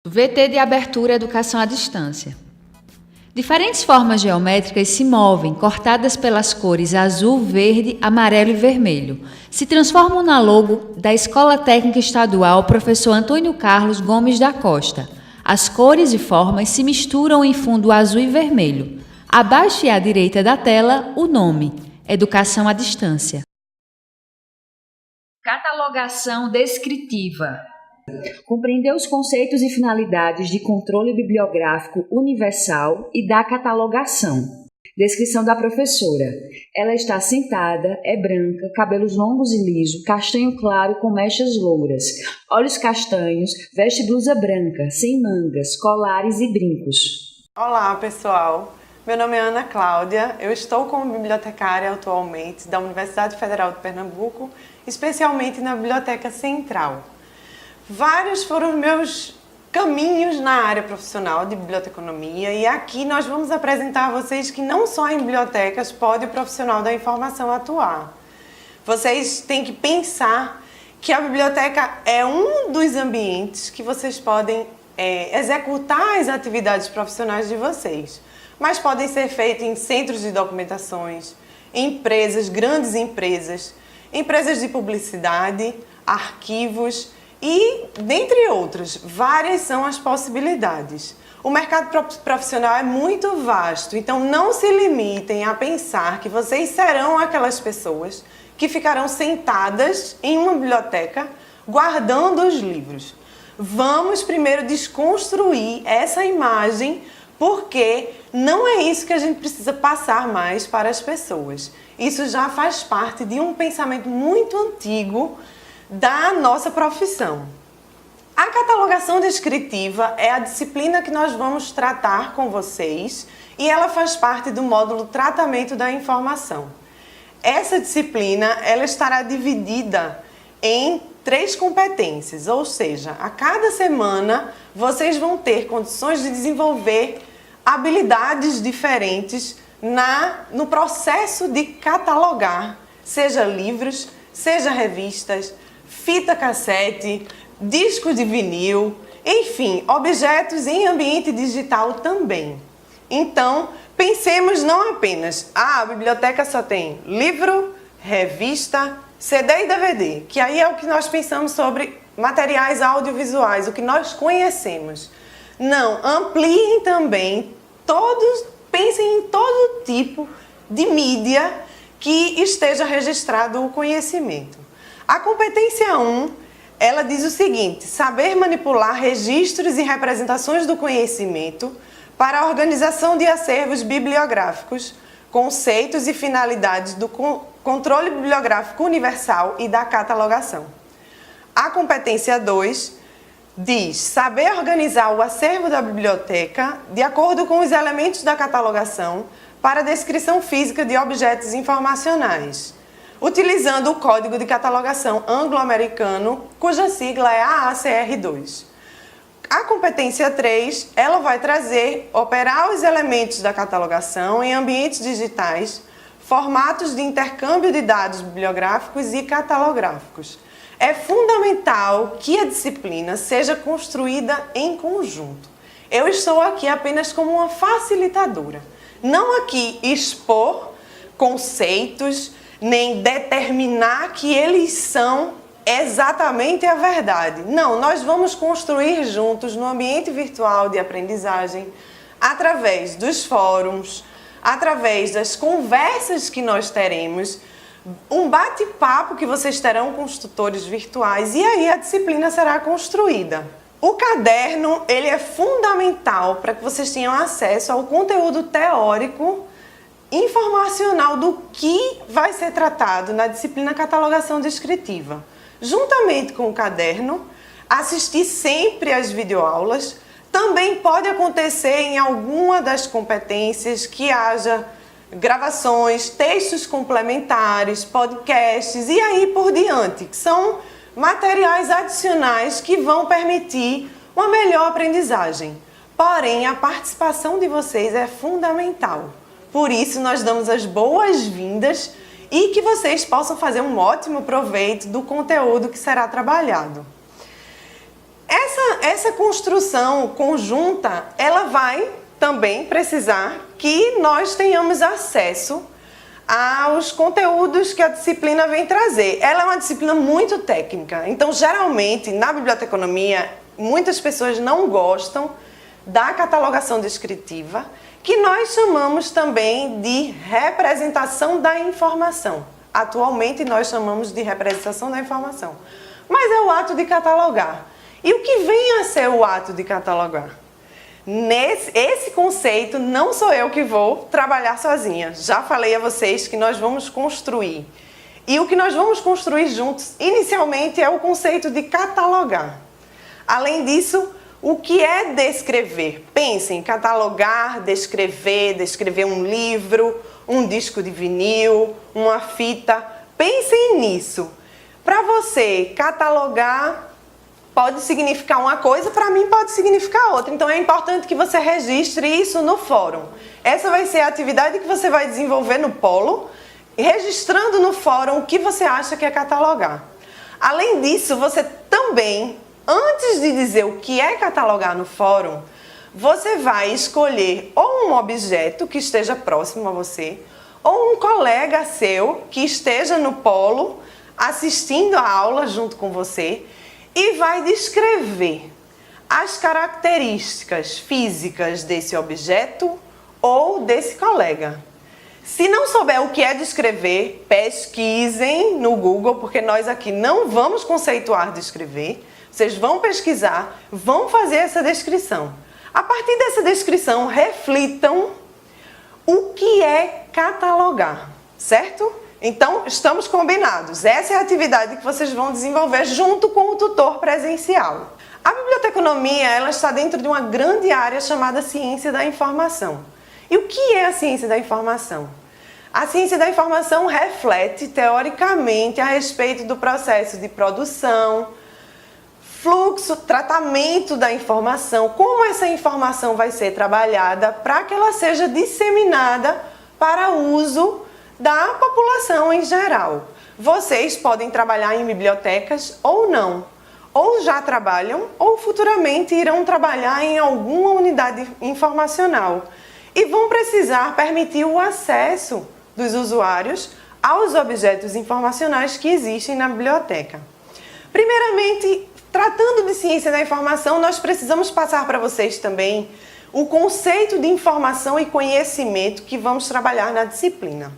VT de abertura Educação à Distância. Diferentes formas geométricas se movem, cortadas pelas cores azul, verde, amarelo e vermelho. Se transformam na logo da Escola Técnica Estadual Professor Antônio Carlos Gomes da Costa. As cores e formas se misturam em fundo azul e vermelho. Abaixo e à direita da tela, o nome: Educação à Distância. Catalogação descritiva. Compreender os conceitos e finalidades de controle bibliográfico universal e da catalogação. Descrição da professora. Ela está sentada, é branca, cabelos longos e lisos, castanho claro com mechas louras, olhos castanhos, veste blusa branca, sem mangas, colares e brincos. Olá, pessoal. Meu nome é Ana Cláudia, eu estou como bibliotecária atualmente da Universidade Federal de Pernambuco, especialmente na Biblioteca Central. Vários foram os meus caminhos na área profissional de biblioteconomia e aqui nós vamos apresentar a vocês que não só em bibliotecas pode o profissional da informação atuar. Vocês têm que pensar que a biblioteca é um dos ambientes que vocês podem executar as atividades profissionais de vocês, mas podem ser feitos em centros de documentações, empresas, grandes empresas, empresas de publicidade, arquivos e, dentre outras, várias são as possibilidades. O mercado profissional é muito vasto, então não se limitem a pensar que vocês serão aquelas pessoas que ficarão sentadas em uma biblioteca guardando os livros. Vamos primeiro desconstruir essa imagem, porque não é isso que a gente precisa passar mais para as pessoas. Isso já faz parte de um pensamento muito antigo da nossa profissão. A catalogação descritiva é a disciplina que nós vamos tratar com vocês e ela faz parte do módulo Tratamento da Informação. Essa disciplina ela estará dividida em 3 competências, ou seja, a cada semana vocês vão ter condições de desenvolver habilidades diferentes no processo de catalogar, seja livros, seja revistas, fita cassete, disco de vinil, enfim, objetos em ambiente digital também. Então, pensemos não apenas, a biblioteca só tem livro, revista, CD e DVD, que aí é o que nós pensamos sobre materiais audiovisuais, o que nós conhecemos. Não, ampliem também pensem em todo tipo de mídia que esteja registrado o conhecimento. A competência 1, ela diz o seguinte: saber manipular registros e representações do conhecimento para a organização de acervos bibliográficos, conceitos e finalidades do controle bibliográfico universal e da catalogação. A competência 2 diz saber organizar o acervo da biblioteca de acordo com os elementos da catalogação para a descrição física de objetos informacionais, utilizando o Código de Catalogação Anglo-Americano, cuja sigla é AACR2. A competência 3, ela vai trazer operar os elementos da catalogação em ambientes digitais, formatos de intercâmbio de dados bibliográficos e catalográficos. É fundamental que a disciplina seja construída em conjunto. Eu estou aqui apenas como uma facilitadora, não aqui expor conceitos, nem determinar que eles são exatamente a verdade. Não, nós vamos construir juntos no ambiente virtual de aprendizagem, através dos fóruns, através das conversas que nós teremos, um bate-papo que vocês terão com os tutores virtuais e aí a disciplina será construída. O caderno, ele é fundamental para que vocês tenham acesso ao conteúdo teórico informacional do que vai ser tratado na disciplina Catalogação Descritiva. Juntamente com o caderno, assistir sempre às videoaulas. Também pode acontecer em alguma das competências que haja gravações, textos complementares, podcasts e aí por diante, que são materiais adicionais que vão permitir uma melhor aprendizagem. Porém, a participação de vocês é fundamental. Por isso, nós damos as boas-vindas e que vocês possam fazer um ótimo proveito do conteúdo que será trabalhado. Essa construção conjunta, ela vai também precisar que nós tenhamos acesso aos conteúdos que a disciplina vem trazer. Ela é uma disciplina muito técnica, então geralmente na biblioteconomia muitas pessoas não gostam da catalogação descritiva, que nós chamamos também de representação da informação. Atualmente nós chamamos de representação da informação, mas é o ato de catalogar. E o que vem a ser o ato de catalogar? Esse conceito não sou eu que vou trabalhar sozinha. Já falei a vocês que nós vamos construir. E o que nós vamos construir juntos, inicialmente, é o conceito de catalogar. Além disso, o que é descrever? Pensem, catalogar, descrever um livro, um disco de vinil, uma fita. Pensem nisso. Para você, catalogar pode significar uma coisa, para mim pode significar outra. Então é importante que você registre isso no fórum. Essa vai ser a atividade que você vai desenvolver no polo, registrando no fórum o que você acha que é catalogar. Além disso, você também, antes de dizer o que é catalogar no fórum, você vai escolher ou um objeto que esteja próximo a você, ou um colega seu que esteja no polo assistindo a aula junto com você, e vai descrever as características físicas desse objeto ou desse colega. Se não souber o que é descrever, pesquisem no Google, porque nós aqui não vamos conceituar descrever. Vocês vão pesquisar, vão fazer essa descrição. A partir dessa descrição, reflitam o que é catalogar, certo? Então, estamos combinados. Essa é a atividade que vocês vão desenvolver junto com o tutor presencial. A biblioteconomia, ela está dentro de uma grande área chamada ciência da informação. E o que é a ciência da informação? A ciência da informação reflete, teoricamente, a respeito do processo de produção, fluxo, tratamento da informação, como essa informação vai ser trabalhada para que ela seja disseminada para uso da população em geral. Vocês podem trabalhar em bibliotecas ou não, ou já trabalham ou futuramente irão trabalhar em alguma unidade informacional e vão precisar permitir o acesso dos usuários aos objetos informacionais que existem na biblioteca. Primeiramente, tratando de ciência da informação, nós precisamos passar para vocês também o conceito de informação e conhecimento que vamos trabalhar na disciplina.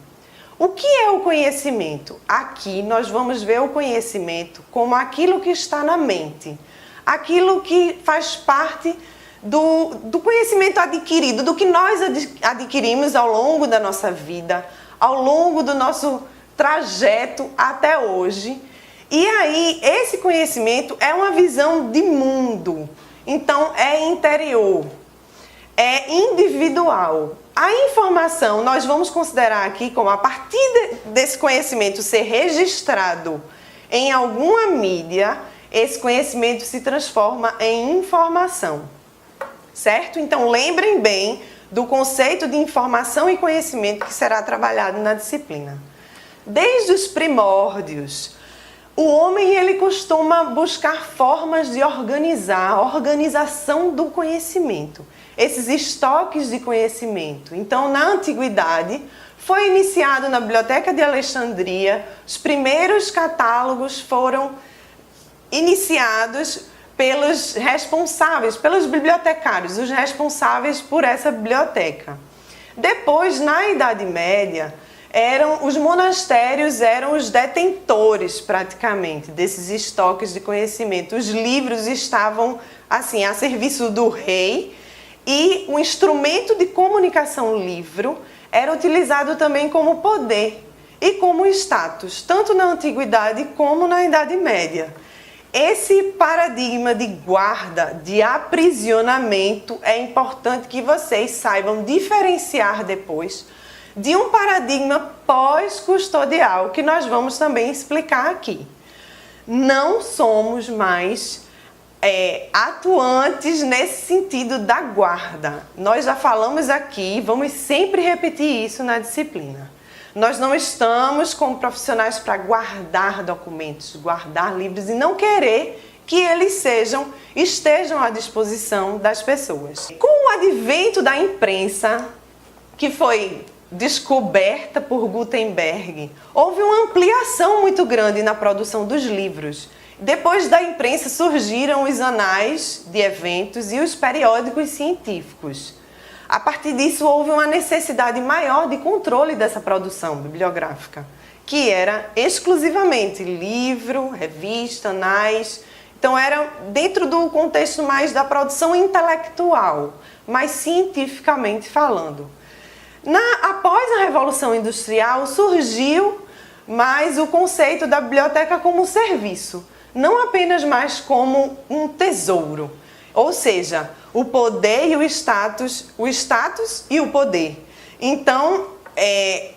O que é o conhecimento? Aqui nós vamos ver o conhecimento como aquilo que está na mente, aquilo que faz parte do conhecimento adquirido, do que nós adquirimos ao longo da nossa vida, ao longo do nosso trajeto até hoje. E aí, esse conhecimento é uma visão de mundo, então é interior, é individual. A informação nós vamos considerar aqui como, a partir desse conhecimento ser registrado em alguma mídia, esse conhecimento se transforma em informação, certo? Então lembrem bem do conceito de informação e conhecimento que será trabalhado na disciplina. Desde os primórdios, o homem ele costuma buscar formas de organizar, a organização do conhecimento, esses estoques de conhecimento. Então, na antiguidade, foi iniciado na Biblioteca de Alexandria, os primeiros catálogos foram iniciados pelos responsáveis, pelos bibliotecários, os responsáveis por essa biblioteca. Depois, na Idade Média, os monastérios eram os detentores praticamente desses estoques de conhecimento. Os livros estavam assim a serviço do rei e o instrumento de comunicação livro era utilizado também como poder e como status, tanto na antiguidade como na Idade Média. Esse paradigma de guarda, de aprisionamento, é importante que vocês saibam diferenciar depois de um paradigma pós-custodial, que nós vamos também explicar aqui. Não somos mais atuantes nesse sentido da guarda. Nós já falamos aqui, vamos sempre repetir isso na disciplina. Nós não estamos como profissionais para guardar documentos, guardar livros e não querer que eles estejam à disposição das pessoas. Com o advento da imprensa, que foi descoberta por Gutenberg, houve uma ampliação muito grande na produção dos livros. Depois da imprensa surgiram os anais de eventos e os periódicos científicos. A partir disso, houve uma necessidade maior de controle dessa produção bibliográfica, que era exclusivamente livro, revista, anais. Então, era dentro do contexto mais da produção intelectual, mas cientificamente falando. Após a Revolução Industrial, surgiu mais o conceito da biblioteca como serviço, não apenas mais como um tesouro, ou seja, o poder e o status e o poder. Então,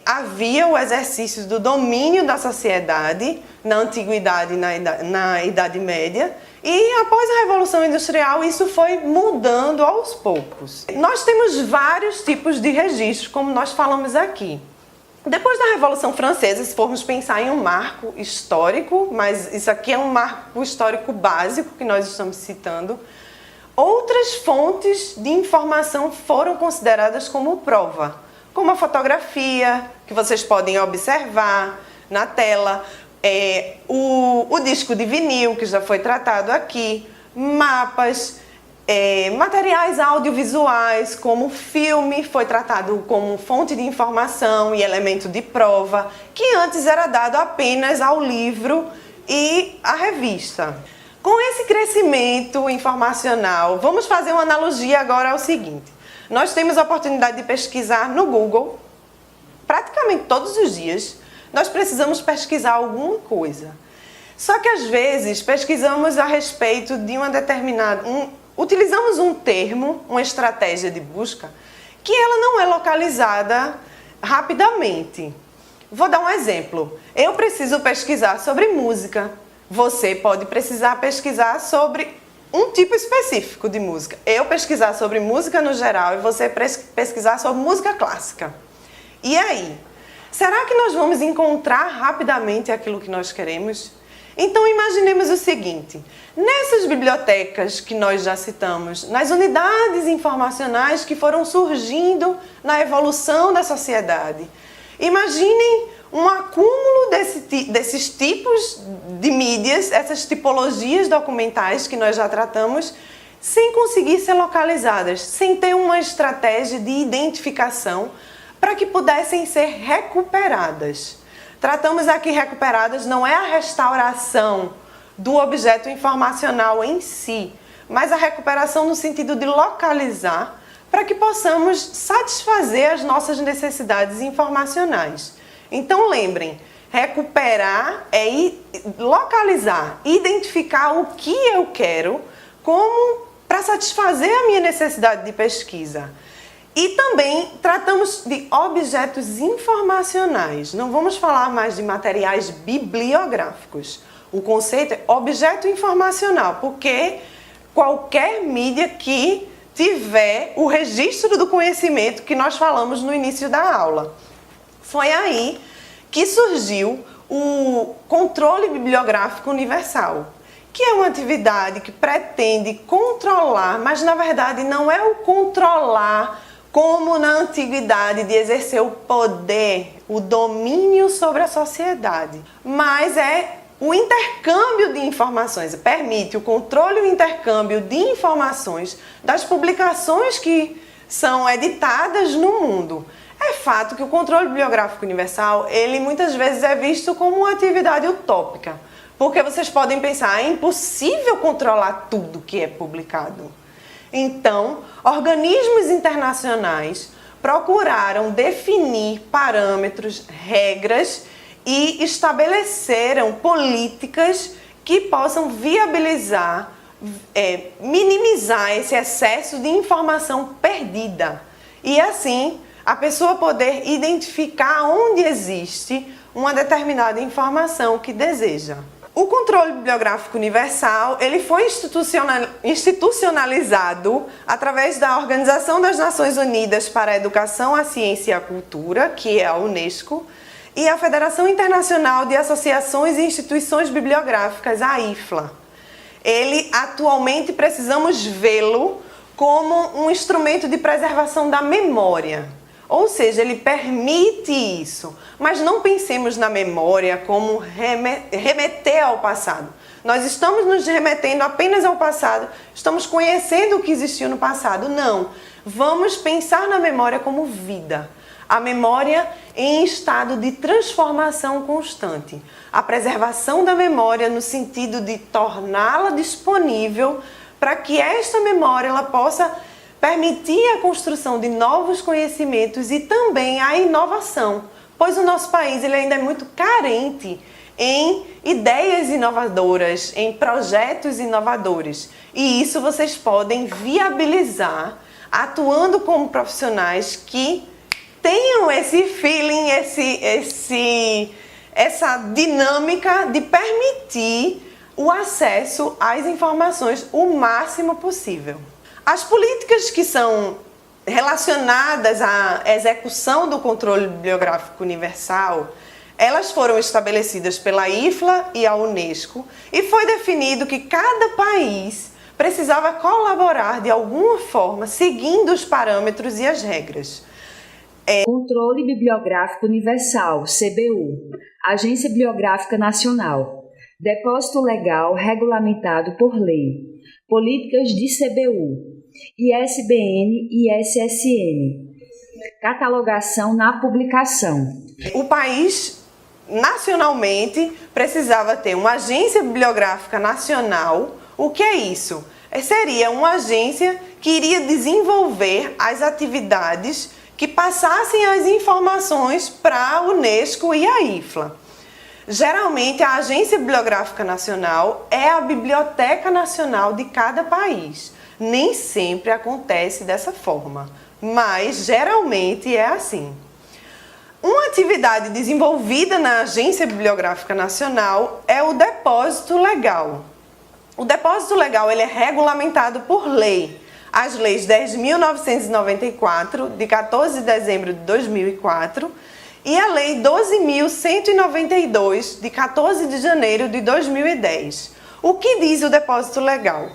havia o exercício do domínio da sociedade na Antiguidade e na Idade Média, e após a Revolução Industrial isso foi mudando aos poucos. Nós temos vários tipos de registros, como nós falamos aqui. Depois da Revolução Francesa, se formos pensar em um marco histórico, mas isso aqui é um marco histórico básico que nós estamos citando, outras fontes de informação foram consideradas como prova, como a fotografia, que vocês podem observar na tela, o disco de vinil, que já foi tratado aqui, mapas, materiais audiovisuais, como filme, foi tratado como fonte de informação e elemento de prova, que antes era dado apenas ao livro e à revista. Com esse crescimento informacional, vamos fazer uma analogia agora ao seguinte. Nós temos a oportunidade de pesquisar no Google, praticamente todos os dias, nós precisamos pesquisar alguma coisa. Só que às vezes pesquisamos a respeito de uma determinada... utilizamos um termo, uma estratégia de busca, que ela não é localizada rapidamente. Vou dar um exemplo. Eu preciso pesquisar sobre música. Você pode precisar pesquisar sobre um tipo específico de música. Eu pesquisar sobre música no geral e você pesquisar sobre música clássica. E aí? Será que nós vamos encontrar rapidamente aquilo que nós queremos? Então imaginemos o seguinte, nessas bibliotecas que nós já citamos, nas unidades informacionais que foram surgindo na evolução da sociedade, imaginem um acúmulo desses tipos de mídias, essas tipologias documentais que nós já tratamos, sem conseguir ser localizadas, sem ter uma estratégia de identificação para que pudessem ser recuperadas. Tratamos aqui recuperadas, não é a restauração do objeto informacional em si, mas a recuperação no sentido de localizar para que possamos satisfazer as nossas necessidades informacionais. Então lembrem, recuperar é localizar, identificar o que eu quero como para satisfazer a minha necessidade de pesquisa. E também tratamos de objetos informacionais, não vamos falar mais de materiais bibliográficos. O conceito é objeto informacional, porque qualquer mídia que tiver o registro do conhecimento que nós falamos no início da aula. Foi aí que surgiu o controle bibliográfico universal, que é uma atividade que pretende controlar, mas na verdade não é o controlar como na antiguidade de exercer o poder, o domínio sobre a sociedade, mas é o intercâmbio de informações, permite o controle e o intercâmbio de informações das publicações que são editadas no mundo. É fato que o controle bibliográfico universal, ele muitas vezes é visto como uma atividade utópica, porque vocês podem pensar, é impossível controlar tudo que é publicado. Então, organismos internacionais procuraram definir parâmetros, regras e estabeleceram políticas que possam viabilizar, minimizar esse excesso de informação perdida. E assim, a pessoa poder identificar onde existe uma determinada informação que deseja. O controle bibliográfico universal, ele foi institucionalizado através da Organização das Nações Unidas para a Educação, a Ciência e a Cultura, que é a UNESCO, e a Federação Internacional de Associações e Instituições Bibliográficas, a IFLA. ele atualmente precisamos vê-lo como um instrumento de preservação da memória. Ou seja, ele permite isso, mas não pensemos na memória como remeter ao passado. Nós estamos nos remetendo apenas ao passado, estamos conhecendo o que existiu no passado. Não, vamos pensar na memória como vida. A memória em estado de transformação constante. A preservação da memória no sentido de torná-la disponível para que esta memória ela possa permitir a construção de novos conhecimentos e também a inovação, pois o nosso país ele ainda é muito carente em ideias inovadoras, em projetos inovadores. E isso vocês podem viabilizar atuando como profissionais que tenham esse feeling, essa dinâmica de permitir o acesso às informações o máximo possível. As políticas que são relacionadas à execução do controle bibliográfico universal, elas foram estabelecidas pela IFLA e a Unesco e foi definido que cada país precisava colaborar de alguma forma, seguindo os parâmetros e as regras. Controle Bibliográfico Universal, CBU, Agência Bibliográfica Nacional, Depósito Legal regulamentado por lei, Políticas de CBU, ISBN e ISSN, Catalogação na publicação. O país, nacionalmente, precisava ter uma Agência Bibliográfica Nacional. O que é isso? Seria uma agência que iria desenvolver as atividades que passassem as informações para a Unesco e a IFLA. Geralmente, a Agência Bibliográfica Nacional é a Biblioteca Nacional de cada país. Nem sempre acontece dessa forma, mas geralmente é assim. Uma atividade desenvolvida na Agência Bibliográfica Nacional é o depósito legal. O depósito legal ele é regulamentado por lei. As leis 10.994, de 14 de dezembro de 2004, e a lei 12.192, de 14 de janeiro de 2010. O que diz o depósito legal?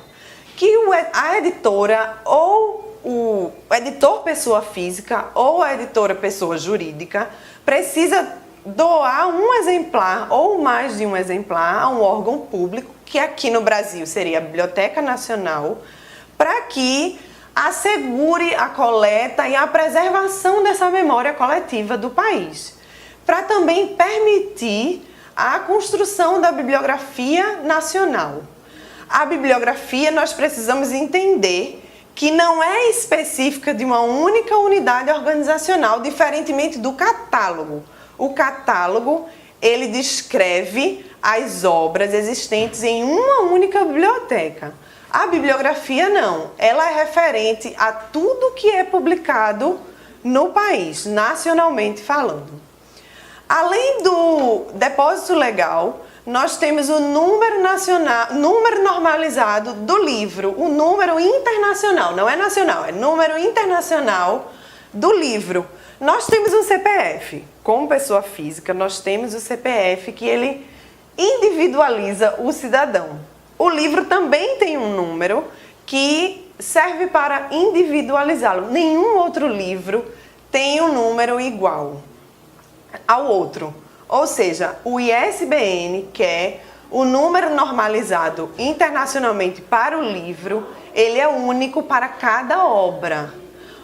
Que a editora ou o editor pessoa física ou a editora pessoa jurídica precisa doar um exemplar ou mais de um exemplar a um órgão público, que aqui no Brasil seria a Biblioteca Nacional, para que assegure a coleta e a preservação dessa memória coletiva do país, para também permitir a construção da bibliografia nacional. A bibliografia nós precisamos entender que não é específica de uma única unidade organizacional, diferentemente do catálogo. O catálogo, ele descreve as obras existentes em uma única biblioteca. A bibliografia não, ela é referente a tudo que é publicado no país, nacionalmente falando. Além do depósito legal, nós temos o número normalizado do livro, o número internacional, não é nacional, é número internacional do livro. Nós temos um CPF, como pessoa física, nós temos o CPF que ele individualiza o cidadão. O livro também tem um número que serve para individualizá-lo. Nenhum outro livro tem um número igual ao outro. Ou seja, o ISBN, que é o número normalizado internacionalmente para o livro, ele é único para cada obra.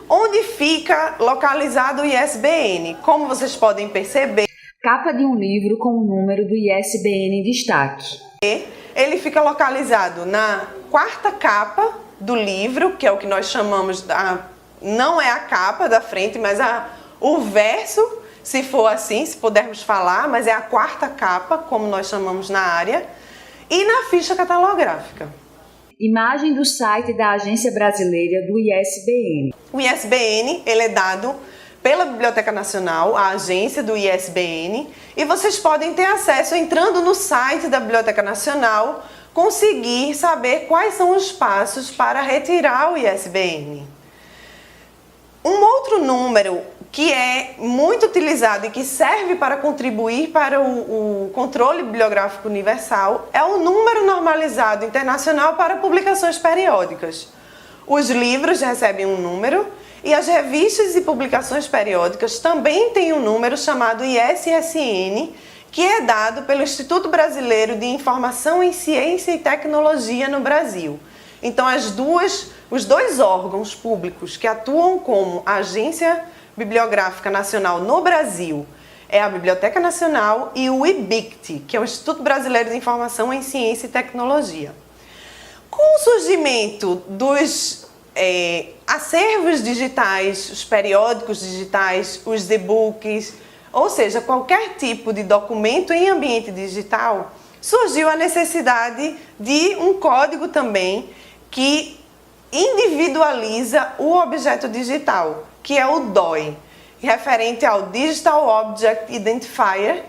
Onde fica localizado o ISBN? Como vocês podem perceber, capa de um livro com o número do ISBN em destaque. Ele fica localizado na quarta capa do livro, que é o que nós chamamos, não é a capa da frente, mas o verso, se for assim, se pudermos falar, mas é a quarta capa, como nós chamamos na área, e na ficha catalográfica. Imagem do site da Agência Brasileira do ISBN. O ISBN, ele é dado pela Biblioteca Nacional, a agência do ISBN, e vocês podem ter acesso entrando no site da Biblioteca Nacional, conseguir saber quais são os passos para retirar o ISBN. Um outro número que é muito utilizado e que serve para contribuir para o controle bibliográfico universal, é o Número Normalizado Internacional para Publicações Periódicas. Os livros recebem um número e as revistas e publicações periódicas também têm um número chamado ISSN, que é dado pelo Instituto Brasileiro de Informação em Ciência e Tecnologia no Brasil. Então, os dois órgãos públicos que atuam como Agência Bibliográfica Nacional no Brasil é a Biblioteca Nacional e o IBICT, que é o Instituto Brasileiro de Informação em Ciência e Tecnologia. Com o surgimento dos acervos digitais, os periódicos digitais, os e-books, ou seja, qualquer tipo de documento em ambiente digital, surgiu a necessidade de um código também que individualiza o objeto digital, que é o DOI, referente ao Digital Object Identifier,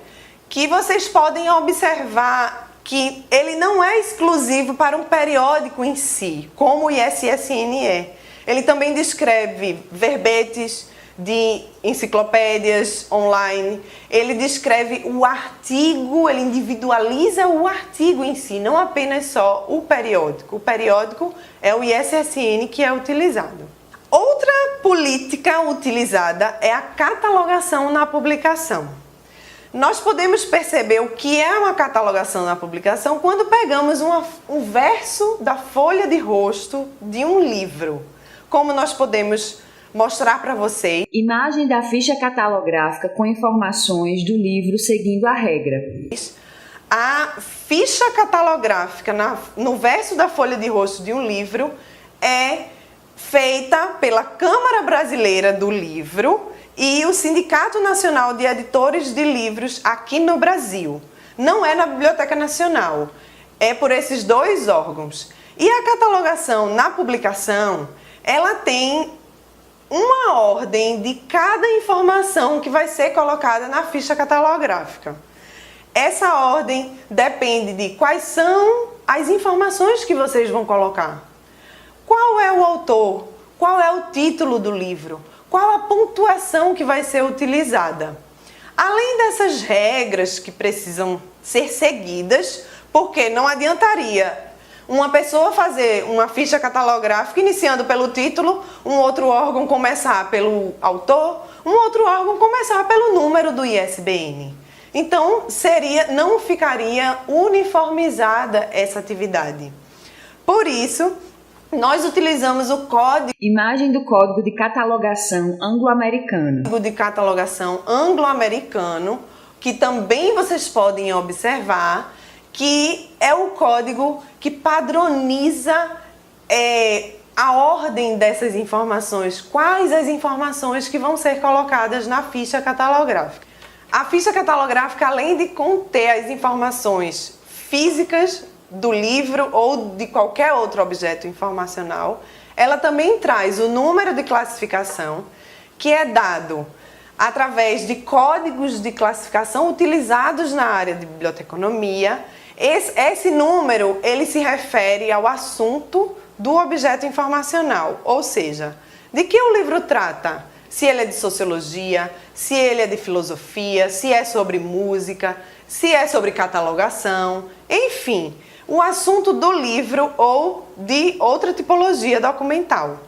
que vocês podem observar que ele não é exclusivo para um periódico em si, como o ISSN é. Ele também descreve verbetes de enciclopédias online, ele descreve o artigo, ele individualiza o artigo em si, não apenas só o periódico. O periódico é o ISSN que é utilizado. Outra política utilizada é a catalogação na publicação. Nós podemos perceber o que é uma catalogação na publicação quando pegamos um verso da folha de rosto de um livro. Como nós podemos mostrar para vocês. Imagem da ficha catalográfica com informações do livro seguindo a regra. A ficha catalográfica no verso da folha de rosto de um livro é feita pela Câmara Brasileira do Livro e o Sindicato Nacional de Editores de Livros aqui no Brasil. Não é na Biblioteca Nacional, é por esses dois órgãos. E a catalogação na publicação, ela tem uma ordem de cada informação que vai ser colocada na ficha catalográfica. Essa ordem depende de quais são as informações que vocês vão colocar. Qual é o autor? Qual é o título do livro? Qual a pontuação que vai ser utilizada? Além dessas regras que precisam ser seguidas, porque não adiantaria uma pessoa fazer uma ficha catalográfica iniciando pelo título, um outro órgão começar pelo autor, um outro órgão começar pelo número do ISBN. Então, não ficaria uniformizada essa atividade. Por isso, nós utilizamos o código. Imagem do Código de Catalogação Anglo-Americano. Código de Catalogação Anglo-Americano, que também vocês podem observar, que é o código que padroniza a ordem dessas informações, quais as informações que vão ser colocadas na ficha catalográfica. A ficha catalográfica, além de conter as informações físicas do livro ou de qualquer outro objeto informacional, ela também traz o número de classificação, que é dado através de códigos de classificação utilizados na área de biblioteconomia. Esse número, ele se refere ao assunto do objeto informacional, ou seja, de que o livro trata, se ele é de sociologia, se ele é de filosofia, se é sobre música, se é sobre catalogação, enfim, o assunto do livro ou de outra tipologia documental.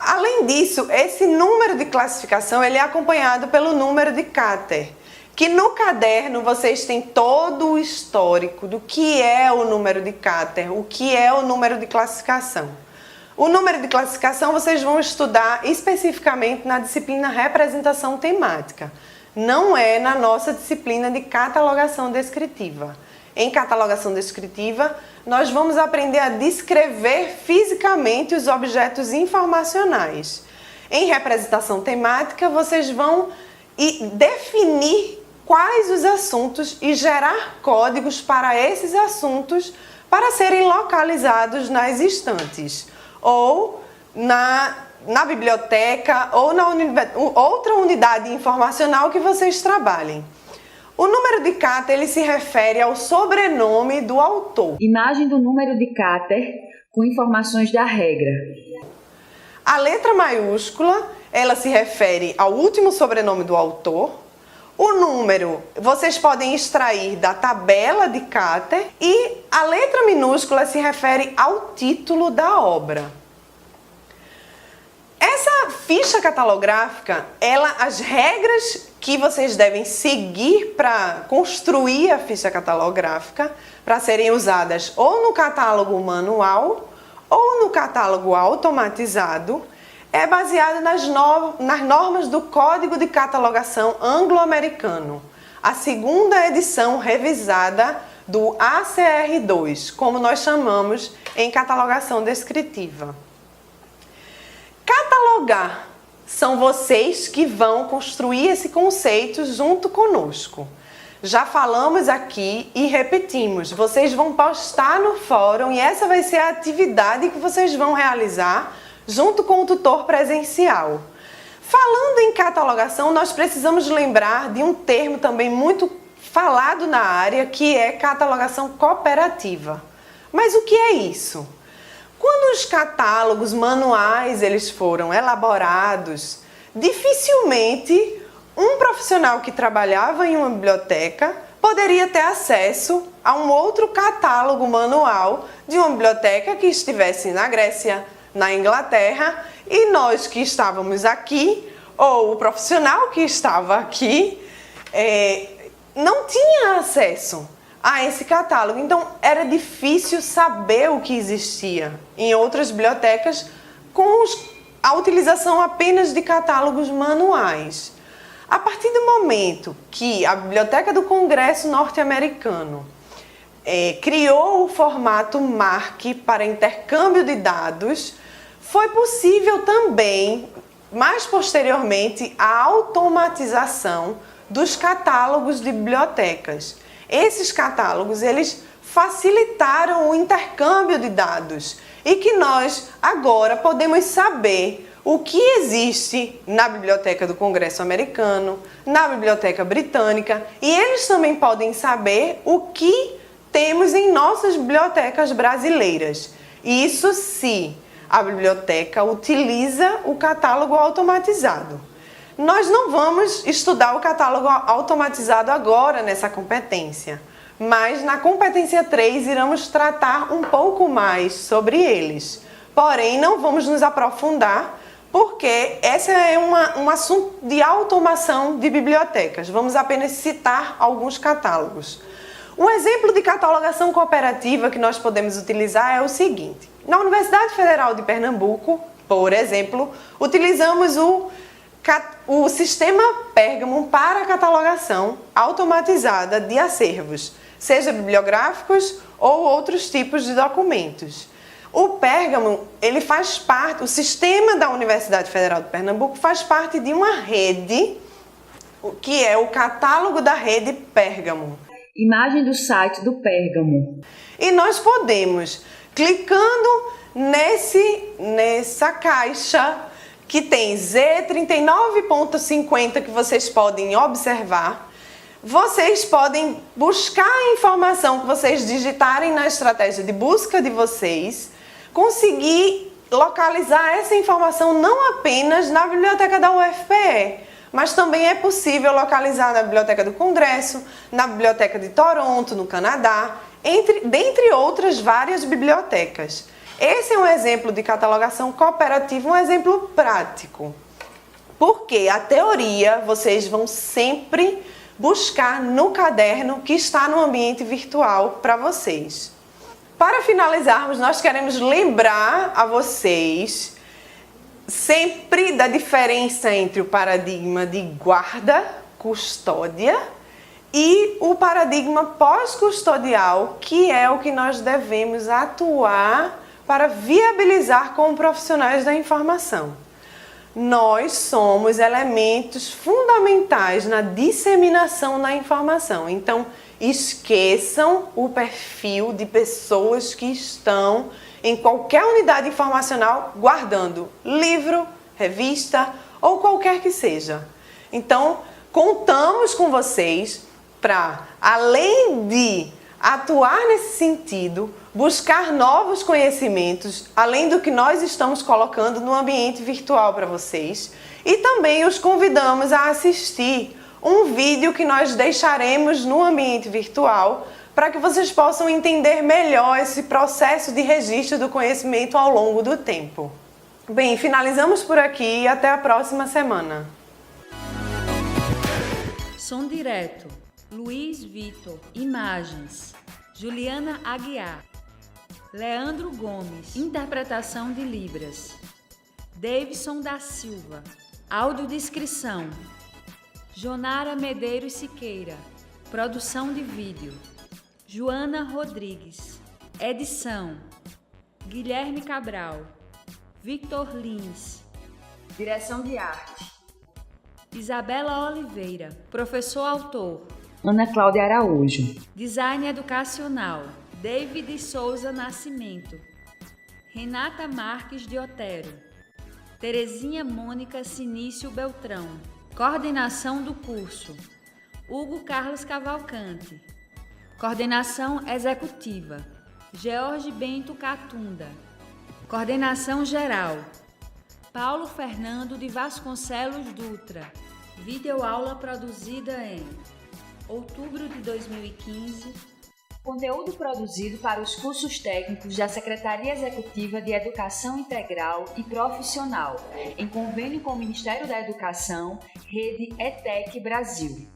Além disso, esse número de classificação ele é acompanhado pelo número de Cater, que no caderno vocês têm todo o histórico do que é o número de Cater, o que é o número de classificação. O número de classificação vocês vão estudar especificamente na disciplina Representação Temática. Não é na nossa disciplina de Catalogação Descritiva. Em Catalogação Descritiva, nós vamos aprender a descrever fisicamente os objetos informacionais. Em Representação Temática, vocês vão definir quais os assuntos e gerar códigos para esses assuntos para serem localizados nas estantes ou na biblioteca ou na outra unidade informacional que vocês trabalhem. O número de Cater ele se refere ao sobrenome do autor. Imagem do número de Cater com informações da regra. A letra maiúscula ela se refere ao último sobrenome do autor. O número vocês podem extrair da tabela de Cater e a letra minúscula se refere ao título da obra. Essa ficha catalográfica, as regras que vocês devem seguir para construir a ficha catalográfica, para serem usadas ou no catálogo manual ou no catálogo automatizado, é baseada nas normas do Código de Catalogação Anglo-Americano, a segunda edição revisada do ACR2, como nós chamamos em catalogação descritiva. Catalogar são vocês que vão construir esse conceito junto conosco. Já falamos aqui e repetimos, vocês vão postar no fórum e essa vai ser a atividade que vocês vão realizar junto com o tutor presencial. Falando em catalogação, nós precisamos lembrar de um termo também muito falado na área, que é catalogação cooperativa. Mas o que é isso? Quando os catálogos manuais eles foram elaborados, dificilmente um profissional que trabalhava em uma biblioteca poderia ter acesso a um outro catálogo manual de uma biblioteca que estivesse na Grécia, na Inglaterra, e nós que estávamos aqui, ou o profissional que estava aqui, não tinha acesso a esse catálogo. Então, era difícil saber o que existia em outras bibliotecas com a utilização apenas de catálogos manuais. A partir do momento que a Biblioteca do Congresso norte-americano criou o formato MARC para intercâmbio de dados, foi possível também, mais posteriormente, a automatização dos catálogos de bibliotecas. Esses catálogos, eles facilitaram o intercâmbio de dados e que nós agora podemos saber o que existe na Biblioteca do Congresso Americano, na Biblioteca Britânica, e eles também podem saber o que temos em nossas bibliotecas brasileiras. Isso se a biblioteca utiliza o catálogo automatizado. Nós não vamos estudar o catálogo automatizado agora nessa competência, mas na competência 3 iremos tratar um pouco mais sobre eles. Porém, não vamos nos aprofundar, porque esse é um assunto de automação de bibliotecas. Vamos apenas citar alguns catálogos. Um exemplo de catalogação cooperativa que nós podemos utilizar é o seguinte. Na Universidade Federal de Pernambuco, por exemplo, utilizamos o sistema Pergamon para catalogação automatizada de acervos, seja bibliográficos ou outros tipos de documentos. O Pergamon, ele faz parte, o sistema da Universidade Federal de Pernambuco faz parte de uma rede, que é o catálogo da rede Pergamon. Imagem do site do Pergamon. E nós podemos, clicando nessa caixa que tem Z39.50 que vocês podem observar, vocês podem buscar a informação que vocês digitarem na estratégia de busca de vocês, conseguir localizar essa informação não apenas na biblioteca da UFPE, mas também é possível localizar na Biblioteca do Congresso, na Biblioteca de Toronto, no Canadá, dentre outras várias bibliotecas. Esse é um exemplo de catalogação cooperativa, um exemplo prático. Porque a teoria vocês vão sempre buscar no caderno que está no ambiente virtual para vocês. Para finalizarmos, nós queremos lembrar a vocês sempre da diferença entre o paradigma de guarda, custódia e o paradigma pós-custodial, que é o que nós devemos atuar para viabilizar como profissionais da informação. Nós somos elementos fundamentais na disseminação da informação. Então, esqueçam o perfil de pessoas que estão em qualquer unidade informacional guardando livro, revista ou qualquer que seja. Então, contamos com vocês para, além de atuar nesse sentido, buscar novos conhecimentos, além do que nós estamos colocando no ambiente virtual para vocês. E também os convidamos a assistir um vídeo que nós deixaremos no ambiente virtual para que vocês possam entender melhor esse processo de registro do conhecimento ao longo do tempo. Bem, finalizamos por aqui e até a próxima semana. Som direto, Luiz Vitor. Imagens, Juliana Aguiar. Leandro Gomes. Interpretação de Libras, Davidson da Silva. Audiodescrição, Jonara Medeiros Siqueira. Produção de vídeo, Joana Rodrigues. Edição, Guilherme Cabral. Victor Lins. Direção de arte, Isabela Oliveira. Professor autor, Ana Cláudia Araújo. Design educacional, David Souza Nascimento. Renata Marques de Otero. Terezinha Mônica Sinício Beltrão. Coordenação do curso, Hugo Carlos Cavalcante. Coordenação executiva, George Bento Catunda. Coordenação geral, Paulo Fernando de Vasconcelos Dutra. Videoaula produzida em outubro de 2015. Conteúdo produzido para os cursos técnicos da Secretaria Executiva de Educação Integral e Profissional, em convênio com o Ministério da Educação, Rede ETEC Brasil.